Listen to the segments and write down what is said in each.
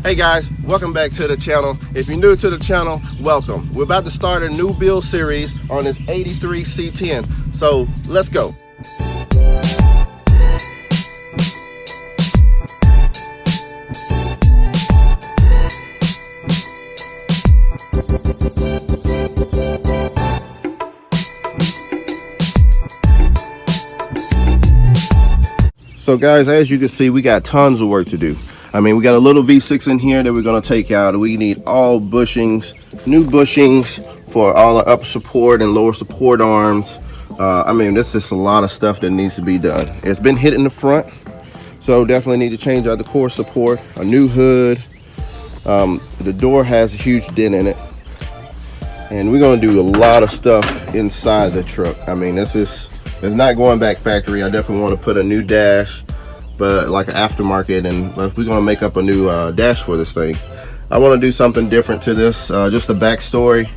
Hey guys, welcome back to the channel. If you're new to the channel, welcome. We're about to start a new build series on this 83 C10. So let's go. So guys, as you can see, we got tons of work to do. I mean, we got a little V6 in here that we're gonna take out. We need all bushings, new bushings for all the upper support and lower support arms. I mean, this is a lot of stuff that needs to be done. It's been hit in the front, so definitely need to change out the core support, a new hood. The door has a huge dent in it. And we're gonna do a lot of stuff inside the truck. I mean, it's not going back factory. I definitely wanna put a new dash, but like an aftermarket, and we're gonna make up a new dash for this thing. I want to do something different to this. Just a backstory: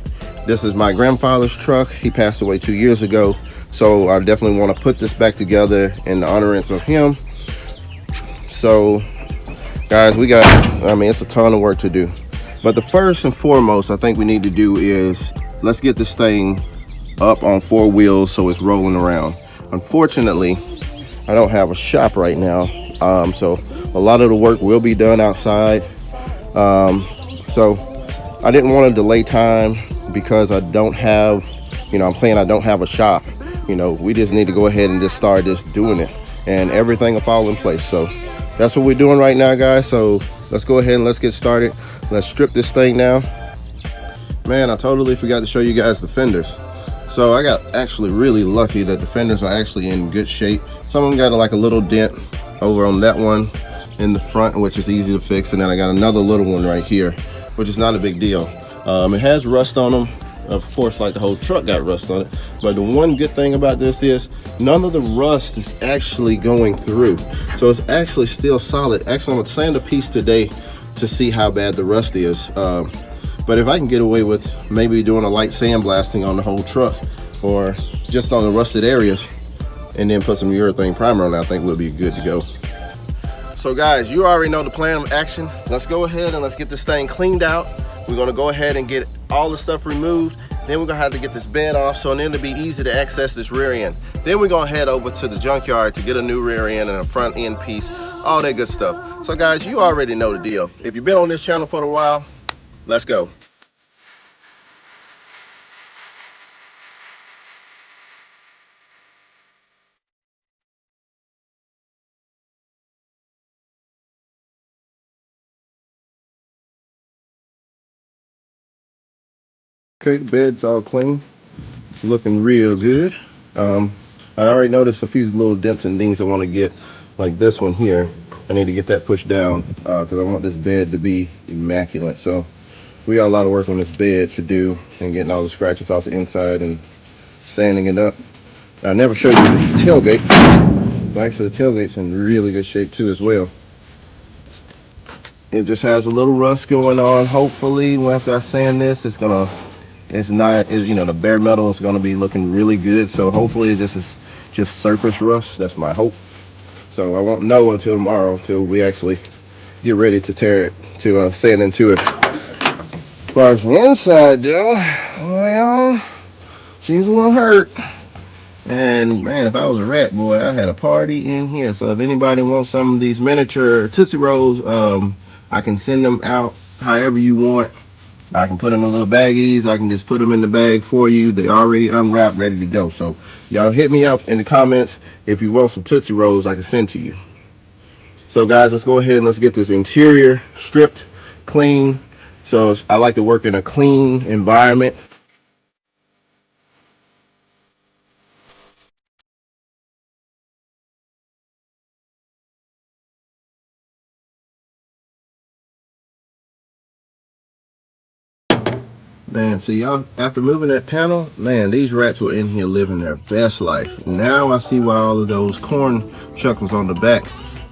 this is my grandfather's truck. He passed away 2 years ago, so I definitely want to put this back together in the honorance of him. So guys, I mean, it's a ton of work to do, but the first and foremost I think we need to do is let's get this thing up on 4 wheels so it's rolling around. Unfortunately, I don't have a shop right now, so a lot of the work will be done outside. So I didn't want to delay time because I don't have, I don't have a shop. We just need to go ahead and just start just doing it, and everything will fall in place. So that's what we're doing right now, guys. So let's go ahead and let's get started. Let's strip this thing now. Man, I totally forgot to show you guys the fenders. So I got actually really lucky that the fenders are actually in good shape. Some of them got like a little dent over on that one in the front, which is easy to fix, and then I got another little one right here, which is not a big deal. It has rust on them, of course, like the whole truck got rust on it, but the one good thing about this is none of the rust is actually going through, so it's actually still solid. Actually, I'm gonna sand a piece today to see how bad the rust is. But if I can get away with maybe doing a light sandblasting on the whole truck or just on the rusted areas and then put some urethane primer on it, I think we'll be good to go. So guys, you already know the plan of action. Let's go ahead and let's get this thing cleaned out. We're gonna go ahead and get all the stuff removed. Then we're gonna have to get this bed off, so then it'll be easy to access this rear end. Then we're gonna head over to the junkyard to get a new rear end and a front end piece, all that good stuff. So guys, you already know the deal. If you've been on this channel for a while, let's go. Okay, the bed's all clean. It's looking real good. I already noticed a few little dents and things I want to get, like this one here. I need to get that pushed down because I want this bed to be immaculate. So we got a lot of work on this bed to do and getting all the scratches off the inside and sanding it up. I never showed you the tailgate, but actually the tailgate's in really good shape too as well. It just has a little rust going on. Hopefully after I sand this, the bare metal is going to be looking really good. So hopefully this is just surface rust. That's my hope. So I won't know until tomorrow, until we actually get ready to tear it, to sand into it. As far as the inside though, well, she's a little hurt. And man, if I was a rat, boy, I had a party in here. So if anybody wants some of these miniature Tootsie Rolls, I can send them out however you want. I can put them in little baggies. I can just put them in the bag for you. They're already unwrapped, ready to go. So y'all hit me up in the comments if you want some Tootsie Rolls I can send to you. So guys, let's go ahead and let's get this interior stripped, clean. So I like to work in a clean environment. Man, see y'all, after moving that panel, man, these rats were in here living their best life. Now I see why all of those corn chuckles on the back,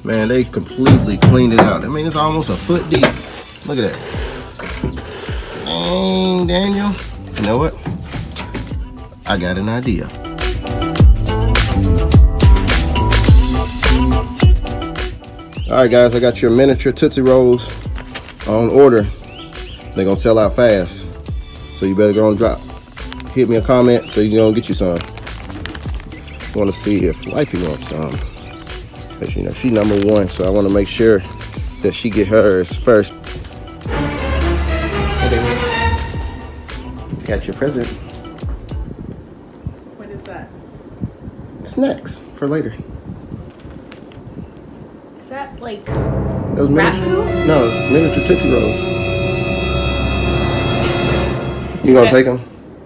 man, they completely cleaned it out. I mean, it's almost a foot deep. Look at that. Dang, Daniel. You know what? I got an idea. All right, guys, I got your miniature Tootsie Rolls on order. They're gonna sell out fast, so you better go and drop. Hit me a comment so you can go and get you some. I want to see if Lifey wants some. But you know, she #1, so I want to make sure that she get hers first. Hey, baby. Got your present. What is that? Snacks for later. Is that like Those rat miniature, poo? no, it's miniature Tootsie Rolls. You gonna take them?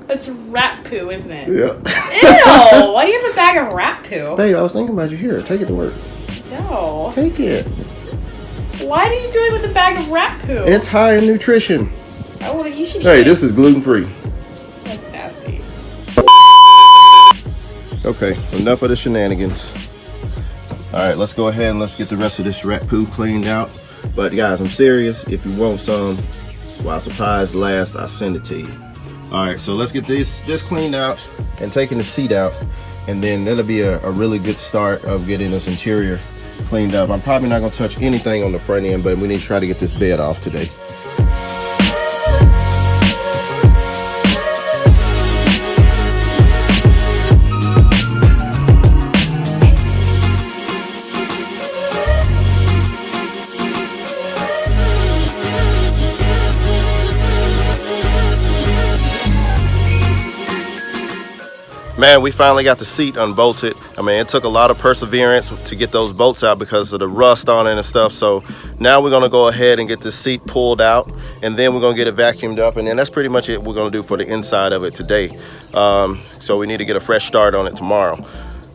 It's rat poo, isn't it? Yeah. Ew! Why do you have a bag of rat poo? Babe, I was thinking about you. Here, take it to work. No. Take it. Why do you do it with a bag of rat poo? It's high in nutrition. Oh, well, you should eat Hey, it. this is gluten-free. That's nasty. Okay, enough of the shenanigans. All right, let's go ahead and let's get the rest of this rat poo cleaned out. But guys, I'm serious. If you want some, while supplies last, I'll send it to you. All right, so let's get this cleaned out and taking the seat out, and then that'll be a really good start of getting this interior cleaned up. I'm probably not gonna touch anything on the front end, but we need to try to get this bed off today. Man, we finally got the seat unbolted. I mean, it took a lot of perseverance to get those bolts out because of the rust on it and stuff. So now we're gonna go ahead and get the seat pulled out, and then we're gonna get it vacuumed up, and then that's pretty much it we're gonna do for the inside of it today. So we need to get a fresh start on it tomorrow.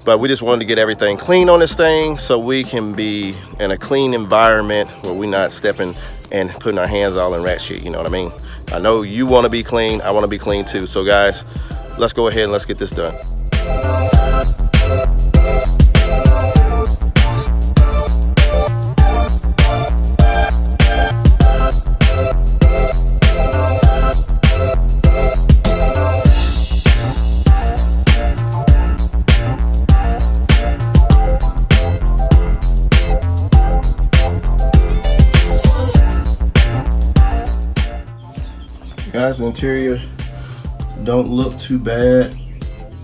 But we just wanted to get everything clean on this thing so we can be in a clean environment where we're not stepping and putting our hands all in rat shit, you know what I mean? I know you wanna be clean, I wanna be clean too. So guys, let's go ahead and let's get this done. Guys, the interior don't look too bad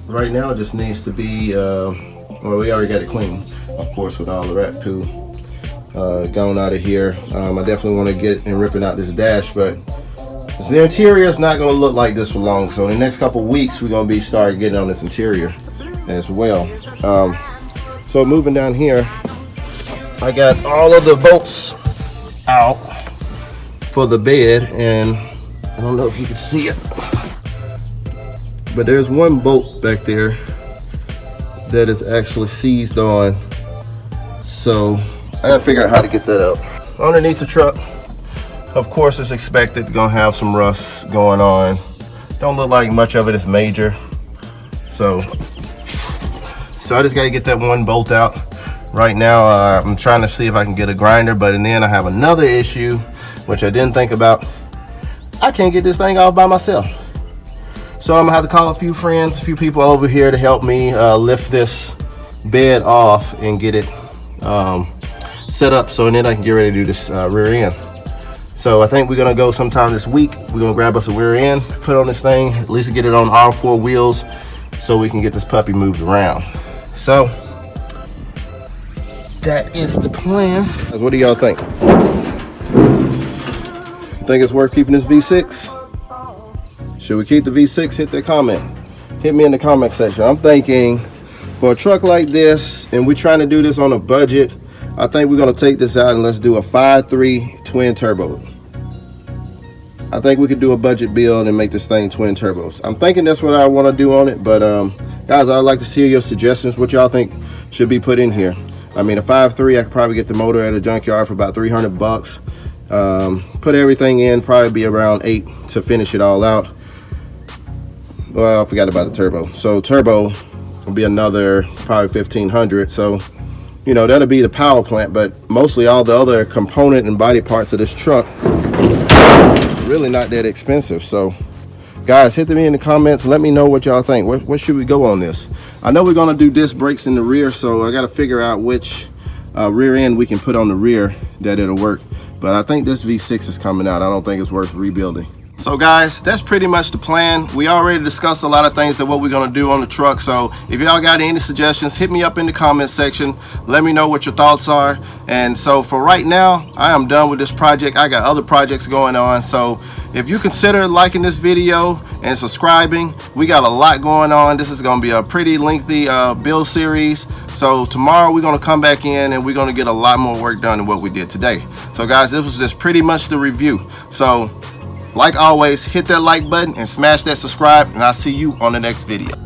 right now. It just needs to be well, we already got it clean, of course, with all the rat poo gone out of here. I definitely want to get and ripping out this dash, but the interior is not going to look like this for long. So the next couple weeks we're going to be starting getting on this interior as well. So moving down here, I got all of the bolts out for the bed, and I don't know if you can see it, but there's one bolt back there that is actually seized on. So I gotta figure out how to get that up. Underneath the truck, of course, it's expected gonna have some rust going on. Don't look like much of it is major. So I just gotta get that one bolt out. Right now, I'm trying to see if I can get a grinder, but then I have another issue, which I didn't think about. I can't get this thing off by myself. So I'm gonna have to call a few friends, a few people over here to help me lift this bed off and get it set up, so then I can get ready to do this rear end. So I think we're gonna go sometime this week. We're gonna grab us a rear end, put on this thing, at least get it on all 4 wheels so we can get this puppy moved around. So that is the plan. What do y'all think? Think it's worth keeping this V6? Should we keep the V6? Hit that comment. Hit me in the comment section. I'm thinking for a truck like this, and we're trying to do this on a budget, I think we're gonna take this out and let's do a 5.3 twin turbo. I think we could do a budget build and make this thing twin turbos. I'm thinking that's what I wanna do on it, but guys, I'd like to hear your suggestions, what y'all think should be put in here. I mean, a 5.3, I could probably get the motor at a junkyard for about 300 bucks. Put everything in, probably be around 8 to finish it all out. Well, I forgot about the turbo. So turbo will be another probably 1,500. So, you know, that'll be the power plant, but mostly all the other component and body parts of this truck really not that expensive. So Guys, hit me in the comments and let me know what y'all think. What should we go on this? I know we're gonna do disc brakes in the rear, so I gotta figure out which rear end we can put on the rear that it'll work. But I think this V6 is coming out. I don't think it's worth rebuilding. So guys, that's pretty much the plan. We already discussed a lot of things that what we're gonna do on the truck. So if y'all got any suggestions, hit me up in the comment section. Let me know what your thoughts are. And so for right now, I am done with this project. I got other projects going on. So if you consider liking this video and subscribing, we got a lot going on. This is gonna be a pretty lengthy build series. So tomorrow we're gonna come back in and we're gonna get a lot more work done than what we did today. So guys, this was just pretty much the review. So like always, hit that like button and smash that subscribe, and I'll see you on the next video.